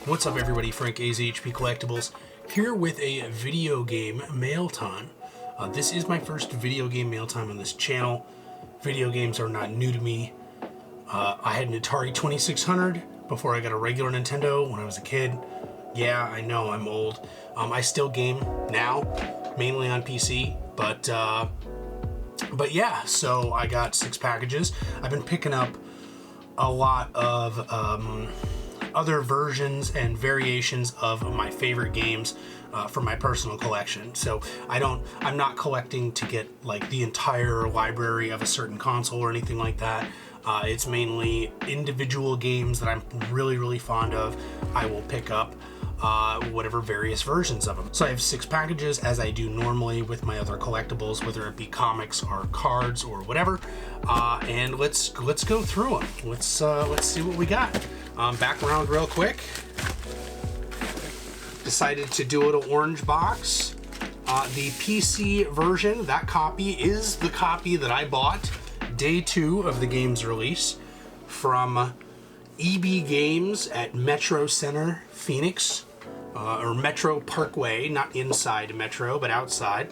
What's up everybody, Frank AZHP Collectibles here with a video game mail time. This is my first video game mail time on this channel. Video games are not new to me. I had an Atari 2600 before I got a regular Nintendo when I was a kid. Yeah, I know, I'm old. I still game now, mainly on PC, but yeah, so I got 6 packages. I've been picking up a lot of other versions and variations of my favorite games for my personal collection. So I'm not collecting to get like the entire library of a certain console or anything like that. It's mainly individual games that I'm really fond of. I will pick up whatever various versions of them. So I have 6 packages, as I do normally with my other collectibles, whether it be comics or cards or whatever. And let's go through them. Let's see what we got. Background real quick. Decided to do a little orange box. The PC version, that copy is the copy that I bought day 2 of the game's release from EB Games at Metro Center, Phoenix, or Metro Parkway, not inside Metro, but outside.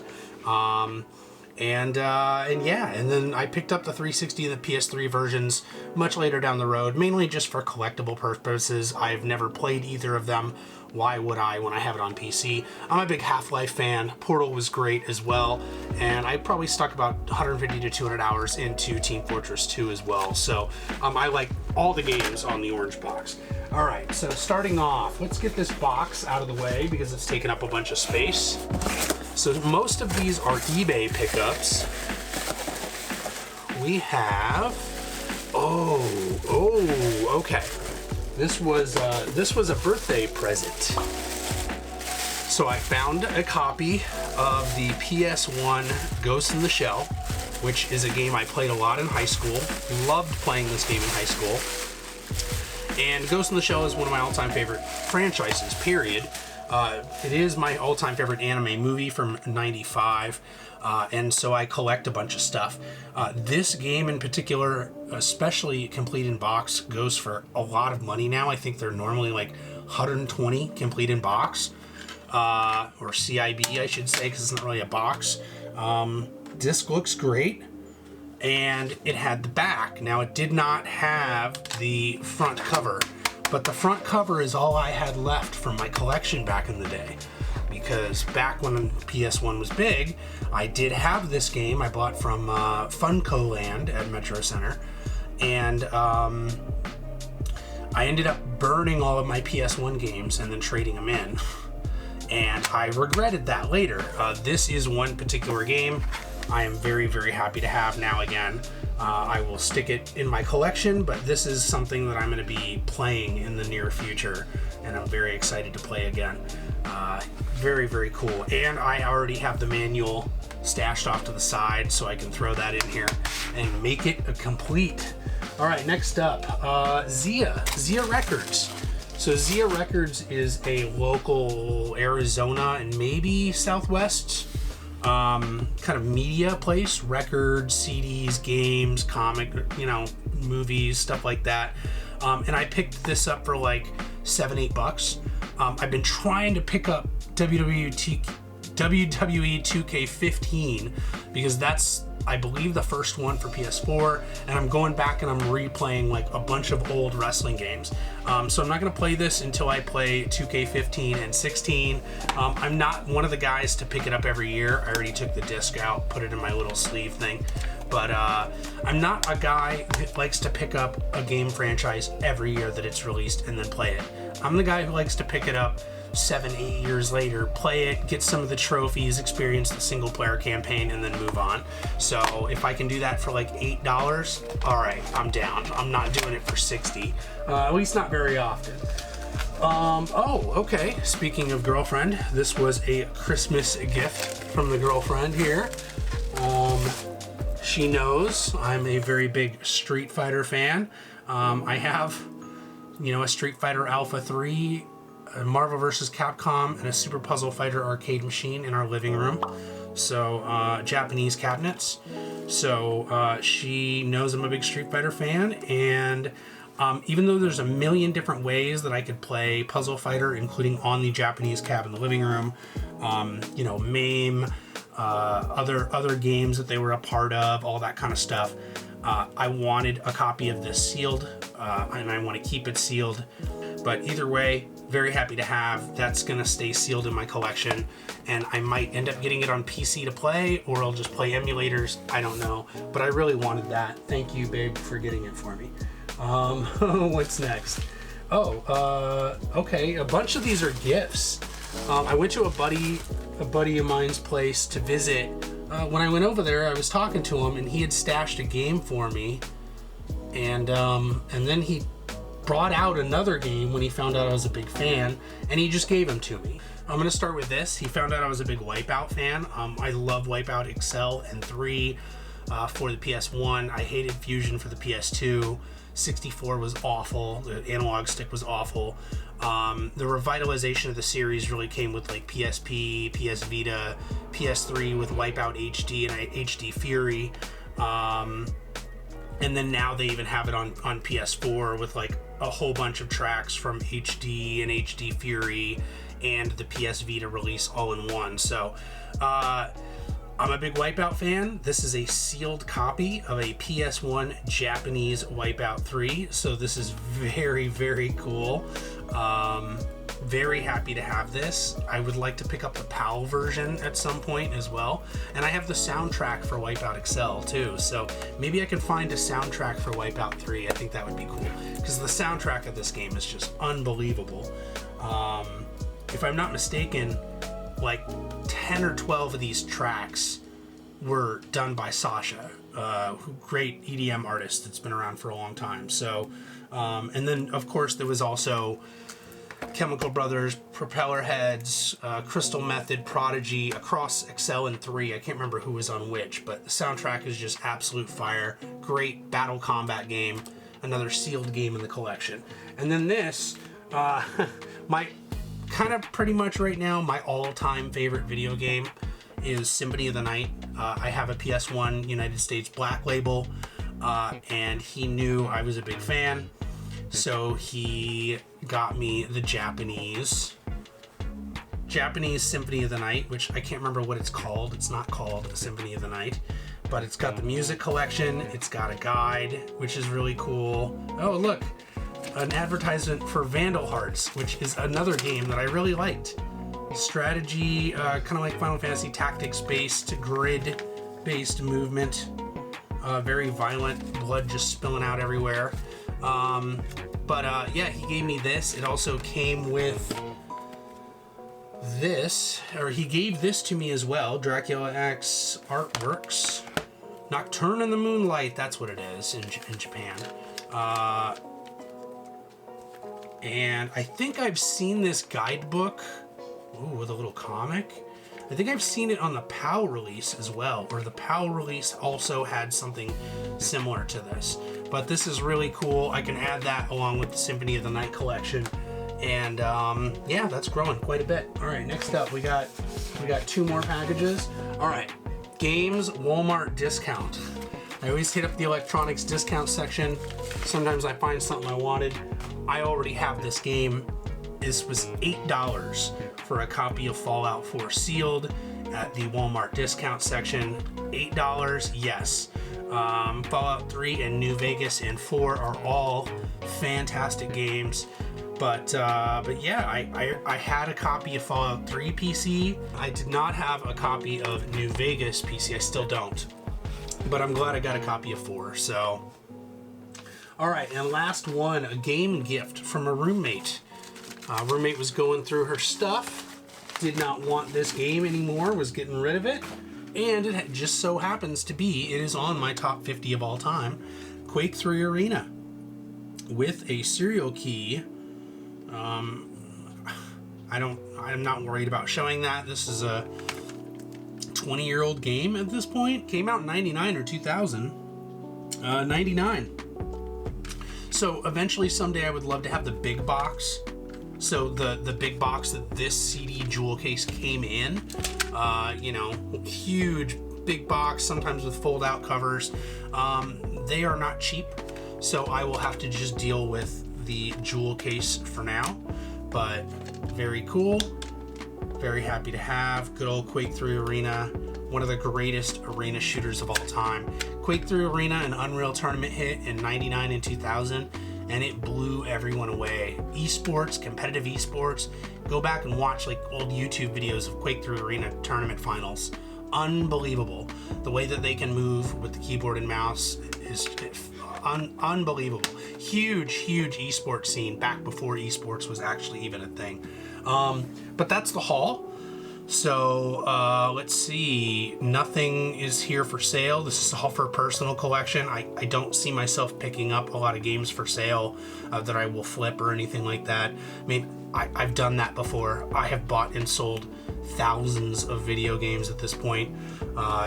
And then I picked up the 360 and the PS3 versions much later down the road, mainly just for collectible purposes. I've never played either of them. Why would I when I have it on PC? I'm a big Half-Life fan. Portal was great as well, and I probably stuck about 150 to 200 hours into Team Fortress 2 as well. So I like all the games on the orange box. All right, so starting off, let's get this box out of the way because it's taking up a bunch of space. So most of these are eBay pickups. We have, okay. This was a birthday present. So I found a copy of the PS1 Ghost in the Shell, which is a game I played a lot in high school. Loved playing this game in high school. And Ghost in the Shell is one of my all-time favorite franchises, period. It is my all-time favorite anime movie from '95, and so I collect a bunch of stuff. This game in particular, especially complete in box, goes for a lot of money now. I think they're normally like $120 complete in box, or CIB I should say, because it's not really a box. Disc looks great, and it had the back. Now it did not have the front cover. But the front cover is all I had left from my collection back in the day. Because back when PS1 was big, I did have this game I bought from Funko Land at Metro Center. And I ended up burning all of my PS1 games and then trading them in. And I regretted that later. This is one particular game I am very happy to have now again. I will stick it in my collection, but this is something that I'm going to be playing in the near future, and I'm very excited to play again. Very cool. And I already have the manual stashed off to the side, so I can throw that in here and make it a complete. All right, next up, Zia Records. So Zia Records is a local Arizona and maybe Southwest kind of media place, records, CDs, games, comic, movies, stuff like that. And I picked this up for like $7-8. I've been trying to pick up WWE 2K15 because that's, I believe, the first one for PS4, and I'm going back and I'm replaying like a bunch of old wrestling games. So I'm not going to play this until I play 2K15 and 16. I'm not one of the guys to pick it up every year. I already took the disc out, put it in my little sleeve thing. But I'm not a guy that likes to pick up a game franchise every year that it's released and then play it. I'm the guy who likes to pick it up 7-8 years later, play it, get some of the trophies, experience the single player campaign, and then move on. So if I can do that for like $8, all right, I'm down. I'm not doing it for $60, at least not very often. Okay, speaking of girlfriend, this was a Christmas gift from the girlfriend here. She knows I'm a very big Street Fighter fan. I have, a Street Fighter Alpha 3, a Marvel vs. Capcom, and a Super Puzzle Fighter arcade machine in our living room. So, Japanese cabinets. So, she knows I'm a big Street Fighter fan, and Even though there's a million different ways that I could play Puzzle Fighter, including on the Japanese cab in the living room, you know, MAME, other games that they were a part of, all that kind of stuff. I wanted a copy of this sealed, and I want to keep it sealed. But either way, very happy to have. That's going to stay sealed in my collection, and I might end up getting it on PC to play, or I'll just play emulators. I don't know, but I really wanted that. Thank you, babe, for getting it for me. What's next? Oh, okay, a bunch of these are gifts. I went to a buddy of mine's place to visit. When I went over there, I was talking to him, and he had stashed a game for me, and then he brought out another game when he found out I was a big fan, and he just gave them to me. I'm gonna start with this. He found out I was a big Wipeout fan. I love Wipeout XL and 3 for the PS1. I hated Fusion for the PS2. 64 was awful. The analog stick was awful. The revitalization of the series really came with like PSP, PS Vita, PS3 with Wipeout HD and HD Fury. And then now they even have it on PS4 with like a whole bunch of tracks from HD and HD Fury and the PS Vita release all in one. So I'm a big Wipeout fan. This is a sealed copy of a PS1 Japanese Wipeout 3. So this is very, very cool. Very happy to have this. I would like to pick up the PAL version at some point as well. And I have the soundtrack for Wipeout XL too. So maybe I can find a soundtrack for Wipeout 3. I think that would be cool, because the soundtrack of this game is just unbelievable. If I'm not mistaken, like 10 or 12 of these tracks were done by Sasha, great EDM artist that's been around for a long time. So, and then of course there was also Chemical Brothers, Propeller Heads, Crystal Method, Prodigy, across XL and 3. I can't remember who was on which, but the soundtrack is just absolute fire. Great battle combat game, another sealed game in the collection. And then this, my kind of pretty much right now, my all-time favorite video game is Symphony of the Night. I have a PS1 United States Black Label, and he knew I was a big fan. So he got me the Japanese Symphony of the Night, which I can't remember what it's called. It's not called Symphony of the Night, but it's got the music collection. It's got a guide, which is really cool. Oh, look, an advertisement for Vandal Hearts, which is another game that I really liked. Strategy, kind of like Final Fantasy Tactics-based, grid-based movement. Very violent, blood just spilling out everywhere. Yeah, he gave me this. It also came with this, or he gave this to me as well. Dracula X Artworks. Nocturne in the Moonlight, that's what it is in Japan. And I think I've seen this guidebook, with a little comic. I think I've seen it on the PAL release as well, or the PAL release also had something similar to this. But this is really cool. I can add that along with the Symphony of the Night collection. And yeah, that's growing quite a bit. All right, next up we got 2 more packages. All right, games Walmart discount. I always hit up the electronics discount section. Sometimes I find something I wanted. I already have this game. This was $8 for a copy of Fallout 4 Sealed at the Walmart discount section. $8, yes. Fallout 3 and New Vegas and 4 are all fantastic games. But yeah, I had a copy of Fallout 3 PC. I did not have a copy of New Vegas PC. I still don't. But I'm glad I got a copy of 4, so. All right, and last one, a game gift from a roommate. Roommate was going through her stuff, did not want this game anymore, was getting rid of it, and it just so happens to be, it is on my top 50 of all time, Quake 3 Arena, with a serial key. I'm not worried about showing that. This is a 20-year-old game at this point. Came out in 99 or 2000. 99. So eventually someday I would love to have the big box. So the big box that this CD jewel case came in, huge big box, sometimes with fold out covers. They are not cheap. so I will have to just deal with the jewel case for now. But very cool, very happy to have. Good old Quake 3 Arena, one of the greatest arena shooters of all time. Quake 3 Arena, an Unreal Tournament hit in 99 and 2000, and it blew everyone away. Esports, competitive esports, go back and watch like old YouTube videos of Quake 3 Arena tournament finals. Unbelievable. The way that they can move with the keyboard and mouse is unbelievable. Huge esports scene back before esports was actually even a thing. But that's the haul. So let's see, nothing is here for sale. This is all for personal collection. I don't see myself picking up a lot of games for sale that I will flip or anything like that. I mean, I've done that before. I have bought and sold thousands of video games at this point.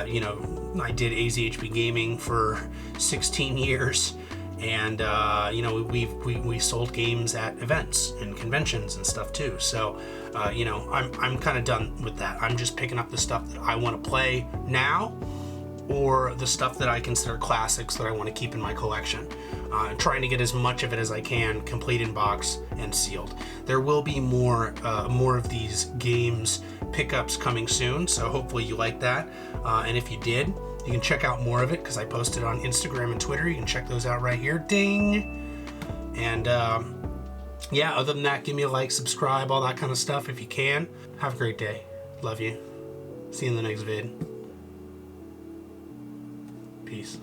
You know, I did AZHB Gaming for 16 years. And you know, we sold games at events and conventions and stuff too. So you know, I'm kind of done with that. I'm just picking up the stuff that I want to play now, or the stuff that I consider classics that I want to keep in my collection. Trying to get as much of it as I can, complete in box and sealed. There will be more of these games pickups coming soon, so hopefully you like that. And if you did, you can check out more of it because I posted on Instagram and Twitter. You can check those out right here. Ding! And yeah, other than that, give me a like, subscribe, all that kind of stuff if you can. Have a great day. Love you. See you in the next vid. Peace.